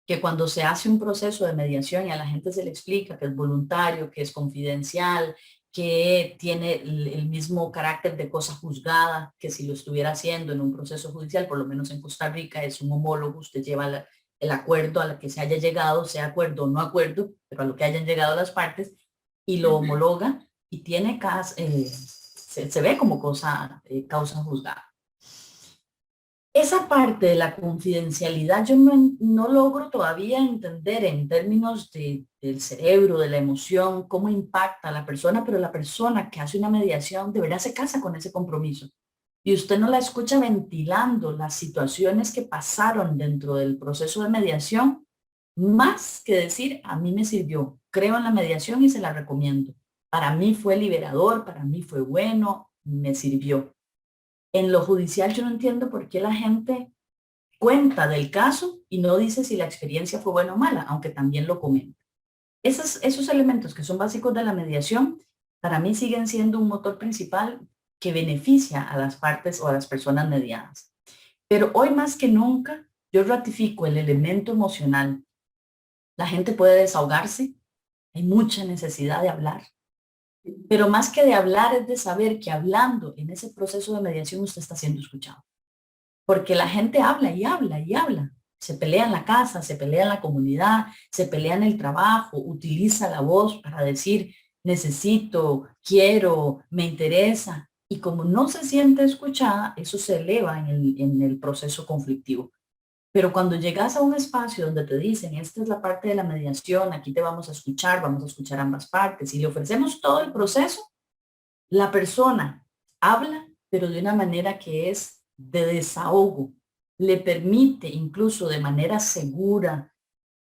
que cuando se hace un proceso de mediación y a la gente se le explica que es voluntario, que es confidencial, que tiene el mismo carácter de cosa juzgada que si lo estuviera haciendo en un proceso judicial, por lo menos en Costa Rica es un homólogo, usted lleva el acuerdo a la que se haya llegado, sea acuerdo o no acuerdo, pero a lo que hayan llegado las partes, y lo homologa, y tiene se ve como causa juzgada. Esa parte de la confidencialidad yo no logro todavía entender en términos del cerebro, de la emoción, cómo impacta a la persona, pero la persona que hace una mediación de verdad se casa con ese compromiso. Y usted no la escucha ventilando las situaciones que pasaron dentro del proceso de mediación, más que decir, a mí me sirvió, creo en la mediación y se la recomiendo. Para mí fue liberador, para mí fue bueno, me sirvió. En lo judicial yo no entiendo por qué la gente cuenta del caso y no dice si la experiencia fue buena o mala, aunque también lo comenta. Esos elementos que son básicos de la mediación, para mí siguen siendo un motor principal que beneficia a las partes o a las personas mediadas. Pero hoy más que nunca, yo ratifico el elemento emocional. La gente puede desahogarse, hay mucha necesidad de hablar. Pero más que de hablar es de saber que hablando en ese proceso de mediación usted está siendo escuchado. Porque la gente habla y habla y habla. Se pelea en la casa, se pelea en la comunidad, se pelea en el trabajo, utiliza la voz para decir necesito, quiero, me interesa. Y como no se siente escuchada, eso se eleva en el proceso conflictivo. Pero cuando llegas a un espacio donde te dicen, esta es la parte de la mediación, aquí te vamos a escuchar ambas partes y le ofrecemos todo el proceso, la persona habla, pero de una manera que es de desahogo. Le permite incluso de manera segura,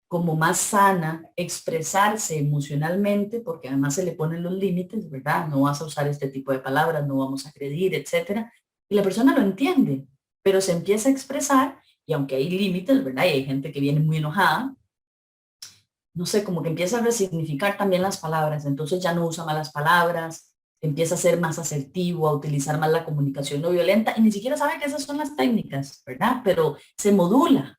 como más sana, expresarse emocionalmente, porque además se le ponen los límites, ¿verdad? No vas a usar este tipo de palabras, no vamos a agredir, etcétera. Y la persona lo entiende, pero se empieza a expresar. Y aunque hay límites, ¿verdad? Y hay gente que viene muy enojada, no sé, como que empieza a resignificar también las palabras. Entonces ya no usa malas palabras, empieza a ser más asertivo, a utilizar más la comunicación no violenta y ni siquiera sabe que esas son las técnicas, ¿verdad? Pero se modula.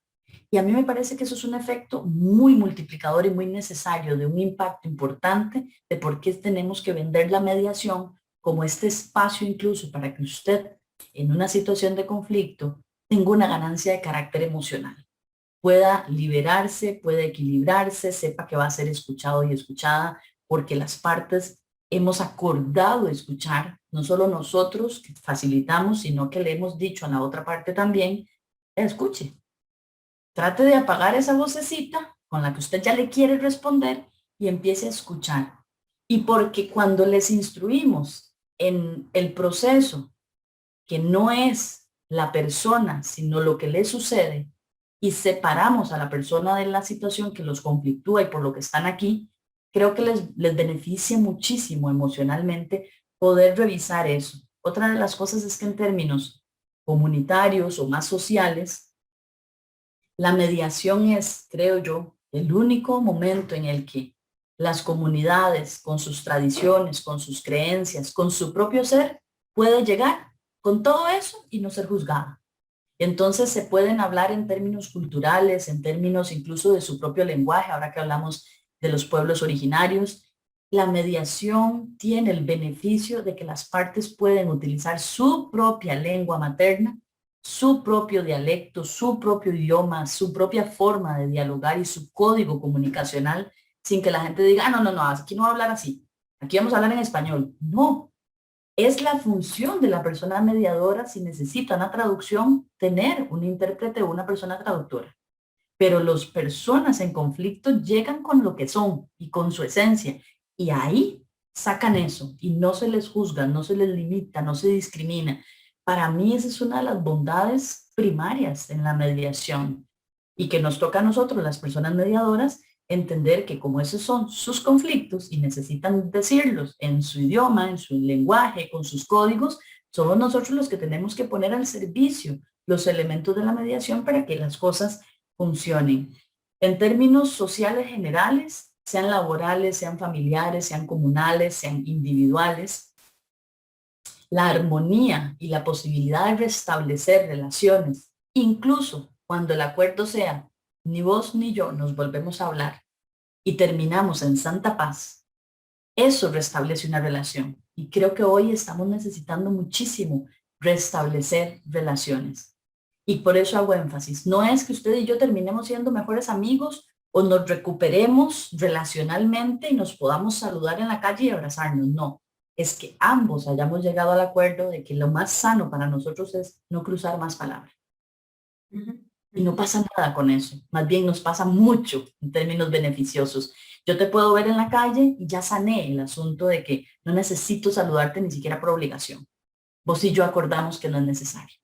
Y a mí me parece que eso es un efecto muy multiplicador y muy necesario, de un impacto importante de por qué tenemos que vender la mediación como este espacio incluso para que usted en una situación de conflicto tenga una ganancia de carácter emocional, pueda liberarse, pueda equilibrarse, sepa que va a ser escuchado y escuchada, porque las partes hemos acordado escuchar, no solo nosotros que facilitamos, sino que le hemos dicho a la otra parte también, escuche, trate de apagar esa vocecita con la que usted ya le quiere responder y empiece a escuchar. Y porque cuando les instruimos en el proceso, que no es la persona, sino lo que le sucede, y separamos a la persona de la situación que los conflictúa y por lo que están aquí, creo que les beneficia muchísimo emocionalmente poder revisar eso. Otra de las cosas es que en términos comunitarios o más sociales, la mediación es, creo yo, el único momento en el que las comunidades, con sus tradiciones, con sus creencias, con su propio ser, puede llegar con todo eso y no ser juzgada. Entonces se pueden hablar en términos culturales, en términos incluso de su propio lenguaje, ahora que hablamos de los pueblos originarios. La mediación tiene el beneficio de que las partes pueden utilizar su propia lengua materna, su propio dialecto, su propio idioma, su propia forma de dialogar y su código comunicacional, sin que la gente diga, ah, no, aquí no va a hablar así, aquí vamos a hablar en español. No, es la función de la persona mediadora, si necesita una traducción, tener un intérprete o una persona traductora. Pero las personas en conflicto llegan con lo que son y con su esencia. Y ahí sacan eso y no se les juzga, no se les limita, no se discrimina. Para mí esa es una de las bondades primarias en la mediación y que nos toca a nosotros, las personas mediadoras, entender que como esos son sus conflictos y necesitan decirlos en su idioma, en su lenguaje, con sus códigos, somos nosotros los que tenemos que poner al servicio los elementos de la mediación para que las cosas funcionen. En términos sociales generales, sean laborales, sean familiares, sean comunales, sean individuales, la armonía y la posibilidad de restablecer relaciones, incluso cuando el acuerdo sea ni vos ni yo nos volvemos a hablar y terminamos en santa paz, eso restablece una relación. Y creo que hoy estamos necesitando muchísimo restablecer relaciones. Y por eso hago énfasis. No es que usted y yo terminemos siendo mejores amigos o nos recuperemos relacionalmente y nos podamos saludar en la calle y abrazarnos. No. es que ambos hayamos llegado al acuerdo de que lo más sano para nosotros es no cruzar más palabras. Y no pasa nada con eso, más bien nos pasa mucho en términos beneficiosos. Yo te puedo ver en la calle y ya sané el asunto de que no necesito saludarte ni siquiera por obligación. Vos y yo acordamos que no es necesario.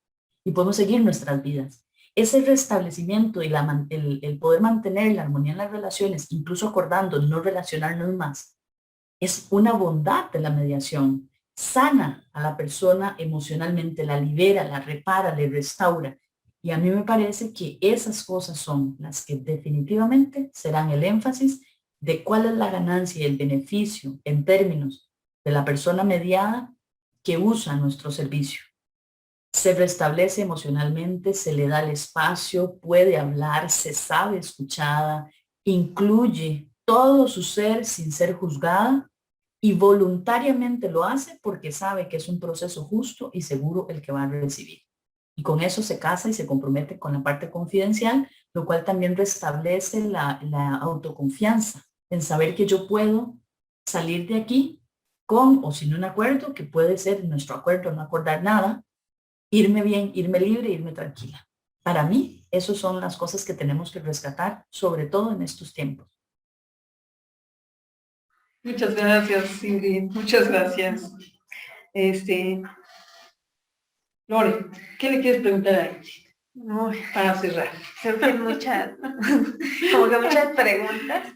Y podemos seguir nuestras vidas. Ese restablecimiento y el poder mantener la armonía en las relaciones, incluso acordando no relacionarnos más, es una bondad de la mediación. Sana a la persona emocionalmente, la libera, la repara, le restaura. Y a mí me parece que esas cosas son las que definitivamente serán el énfasis de cuál es la ganancia y el beneficio en términos de la persona mediada que usa nuestro servicio. Se restablece emocionalmente, se le da el espacio, puede hablar, se sabe escuchada, incluye todo su ser sin ser juzgada y voluntariamente lo hace porque sabe que es un proceso justo y seguro el que va a recibir. Y con eso se casa y se compromete con la parte confidencial, lo cual también restablece la autoconfianza en saber que yo puedo salir de aquí con o sin un acuerdo, que puede ser nuestro acuerdo, no acordar nada, irme bien, irme libre, irme tranquila. Para mí, esas son las cosas que tenemos que rescatar, sobre todo en estos tiempos. Muchas gracias, Ingrid. Muchas gracias. Lore, ¿qué le quieres preguntar a Ingrid? Uy, Para cerrar. surgen muchas, como que muchas preguntas.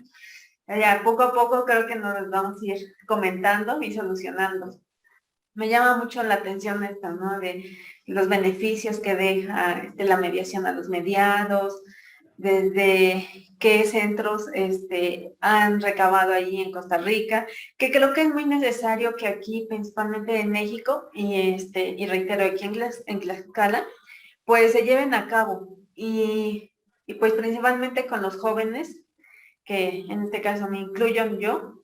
Ya, poco a poco creo que nos vamos a ir comentando y solucionando. Me llama mucho la atención esta, ¿no? De los beneficios que deja la mediación a los mediados, desde qué centros han recabado ahí en Costa Rica, que creo que es muy necesario que aquí, principalmente en México, y reitero, aquí en Tlaxcala, pues se lleven a cabo. Y pues principalmente con los jóvenes, que en este caso me incluyo yo,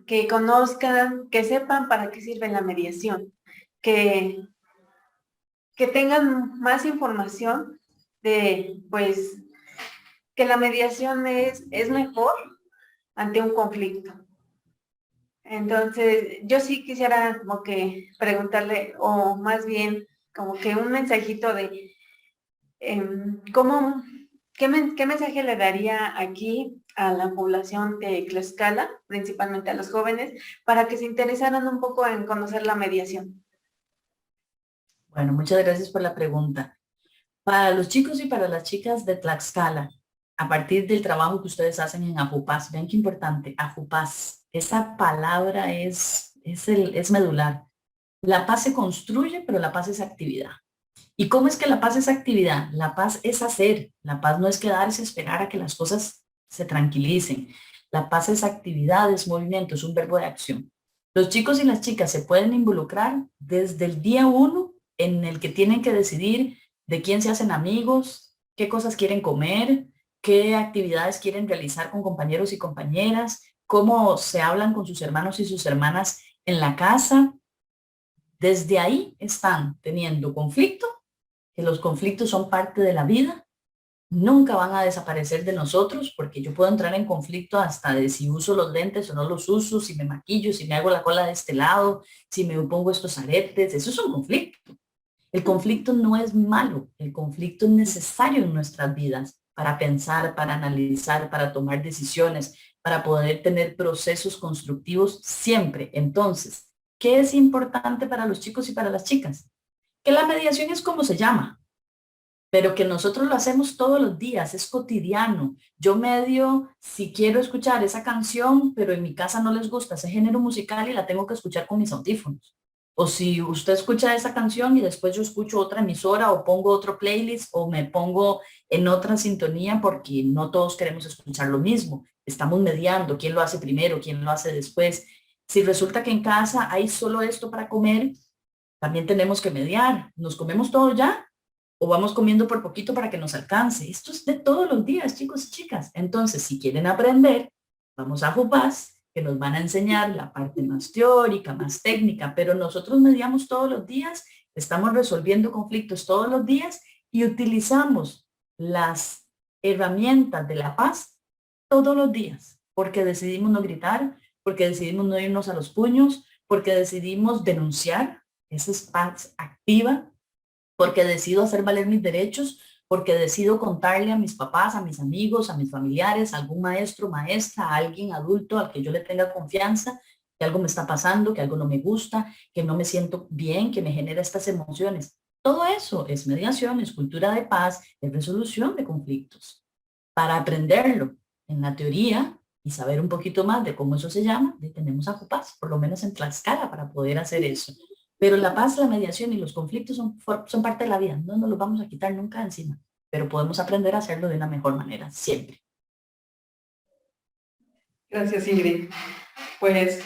que conozcan, que sepan para qué sirve la mediación, que, que tengan más información de, pues, que la mediación es mejor ante un conflicto. Entonces, yo sí quisiera como que preguntarle, o más bien como que un mensajito de qué mensaje le daría aquí a la población de Tlaxcala, principalmente a los jóvenes, para que se interesaran un poco en conocer la mediación. Bueno, muchas gracias por la pregunta. Para los chicos y para las chicas de Tlaxcala, a partir del trabajo que ustedes hacen en Ajupaz, vean qué importante, Ajupaz, esa palabra es medular. La paz se construye, pero la paz es actividad. ¿Y cómo es que la paz es actividad? La paz es hacer. La paz no es quedarse, esperar a que las cosas se tranquilicen. La paz es actividad, es movimiento, es un verbo de acción. Los chicos y las chicas se pueden involucrar desde el día 1 en el que tienen que decidir de quién se hacen amigos, qué cosas quieren comer, qué actividades quieren realizar con compañeros y compañeras, cómo se hablan con sus hermanos y sus hermanas en la casa. Desde ahí están teniendo conflicto, que los conflictos son parte de la vida, nunca van a desaparecer de nosotros, porque yo puedo entrar en conflicto hasta de si uso los lentes o no los uso, si me maquillo, si me hago la cola de este lado, si me pongo estos aretes, eso es un conflicto. El conflicto no es malo, el conflicto es necesario en nuestras vidas para pensar, para analizar, para tomar decisiones, para poder tener procesos constructivos siempre. Entonces, ¿qué es importante para los chicos y para las chicas? Que la mediación es como se llama, pero que nosotros lo hacemos todos los días, es cotidiano. Yo medio, si quiero escuchar esa canción, pero en mi casa no les gusta ese género musical y la tengo que escuchar con mis audífonos. O si usted escucha esa canción y después yo escucho otra emisora o pongo otro playlist o me pongo en otra sintonía porque no todos queremos escuchar lo mismo. Estamos mediando, quién lo hace primero, quién lo hace después. Si resulta que en casa hay solo esto para comer, también tenemos que mediar. ¿Nos comemos todo ya? ¿O vamos comiendo por poquito para que nos alcance? Esto es de todos los días, chicos y chicas. Entonces, si quieren aprender, vamos a Jupaz, que nos van a enseñar la parte más teórica, más técnica, pero nosotros mediamos todos los días, estamos resolviendo conflictos todos los días y utilizamos las herramientas de la paz todos los días, porque decidimos no gritar, porque decidimos no irnos a los puños, porque decidimos denunciar, esa es paz activa, porque decido hacer valer mis derechos, porque decido contarle a mis papás, a mis amigos, a mis familiares, a algún maestro, maestra, a alguien adulto al que yo le tenga confianza, que algo me está pasando, que algo no me gusta, que no me siento bien, que me genera estas emociones. Todo eso es mediación, es cultura de paz, es resolución de conflictos. Para aprenderlo en la teoría y saber un poquito más de cómo eso se llama, tenemos a Copaz, por lo menos en Tlaxcala, para poder hacer eso. Pero la paz, la mediación y los conflictos son parte de la vida, no nos los vamos a quitar nunca encima, pero podemos aprender a hacerlo de una mejor manera, siempre. Gracias, Ingrid. Pues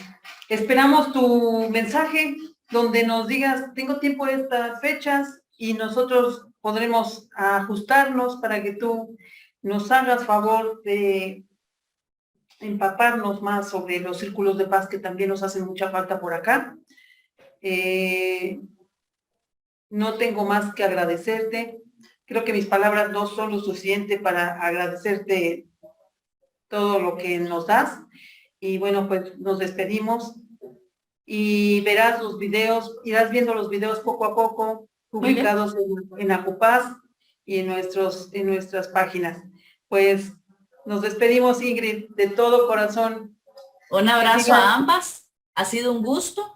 esperamos tu mensaje donde nos digas, tengo tiempo de estas fechas y nosotros podremos ajustarnos para que tú nos hagas favor de empaparnos más sobre los círculos de paz que también nos hacen mucha falta por acá. No tengo más que agradecerte. Creo que mis palabras no son lo suficiente para agradecerte todo lo que nos das. Y bueno, pues nos despedimos y verás los videos, irás viendo los videos poco a poco publicados en Acopaz y en nuestras páginas. Pues nos despedimos, Ingrid, de todo corazón. Un abrazo a ambas, ha sido un gusto